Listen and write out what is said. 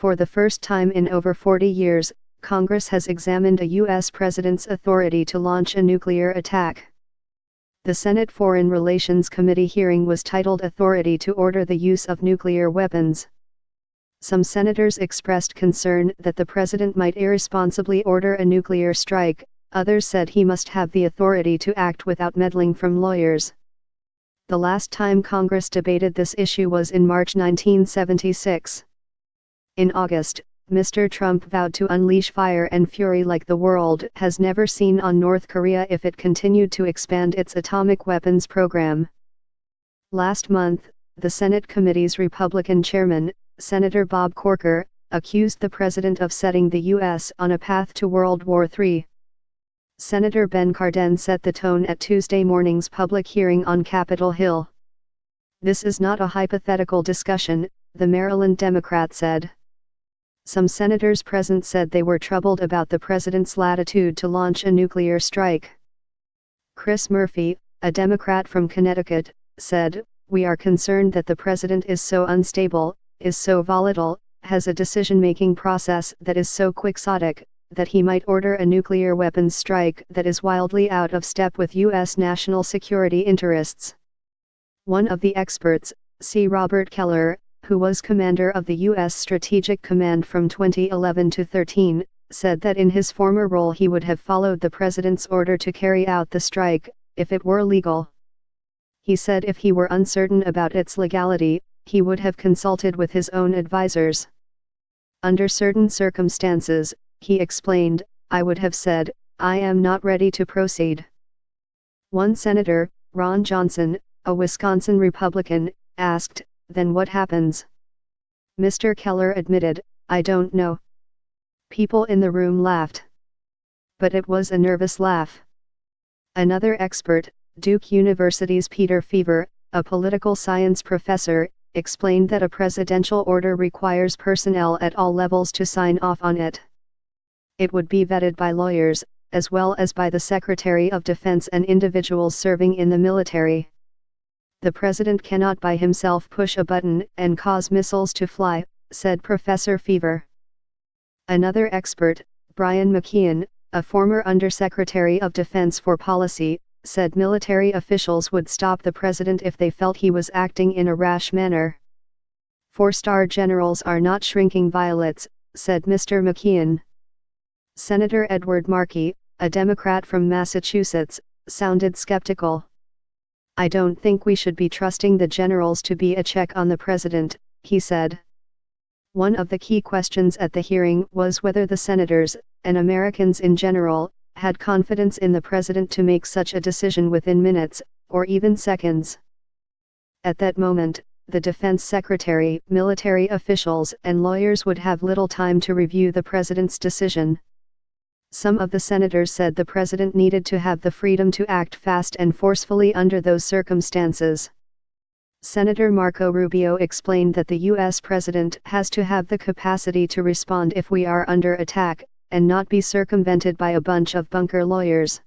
For the first time in over 40 years, Congress has examined a U.S. president's authority to launch a nuclear attack. The Senate Foreign Relations Committee hearing was titled Authority to Order the Use of Nuclear Weapons. Some senators expressed concern that the president might irresponsibly order a nuclear strike, others said he must have the authority to act without meddling from lawyers. The last time Congress debated this issue was in March 1976. In August, Mr. Trump vowed to unleash fire and fury like the world has never seen on North Korea if it continued to expand its atomic weapons program. Last month, the Senate committee's Republican chairman, Senator Bob Corker, accused the president of setting the U.S. on a path to World War III. Senator Ben Cardin set the tone at Tuesday morning's public hearing on Capitol Hill. "This is not a hypothetical discussion," the Maryland Democrat said. Some senators present said they were troubled about the president's latitude to launch a nuclear strike. Chris Murphy, a Democrat from Connecticut, said, "We are concerned that the president is so unstable, is so volatile, has a decision-making process that is so quixotic, that he might order a nuclear weapons strike that is wildly out of step with U.S. national security interests." One of the experts, C. Robert Keller, who was commander of the U.S. Strategic Command from 2011 to 13, said that in his former role he would have followed the president's order to carry out the strike, if it were legal. He said if he were uncertain about its legality, he would have consulted with his own advisors. "Under certain circumstances," he explained, "I would have said, I am not ready to proceed." One senator, Ron Johnson, a Wisconsin Republican, asked, "Then what happens?" Mr. Keller admitted, "I don't know." People in the room laughed. But it was a nervous laugh. Another expert, Duke University's Peter Feaver, a political science professor, explained that a presidential order requires personnel at all levels to sign off on it. It would be vetted by lawyers, as well as by the Secretary of Defense and individuals serving in the military. "The president cannot by himself push a button and cause missiles to fly," said Professor Feaver. Another expert, Brian McKeon, a former Undersecretary of Defense for Policy, said military officials would stop the president if they felt he was acting in a rash manner. "Four-star generals are not shrinking violets," said Mr. McKeon. Senator Edward Markey, a Democrat from Massachusetts, sounded skeptical. "I don't think we should be trusting the generals to be a check on the president," he said. One of the key questions at the hearing was whether the senators, and Americans in general, had confidence in the president to make such a decision within minutes, or even seconds. At that moment, the defense secretary, military officials, and lawyers would have little time to review the president's decision. Some of the senators said the president needed to have the freedom to act fast and forcefully under those circumstances. Senator Marco Rubio explained that the U.S. president has to have the capacity to respond if we are under attack, and not be circumvented by a bunch of bunker lawyers.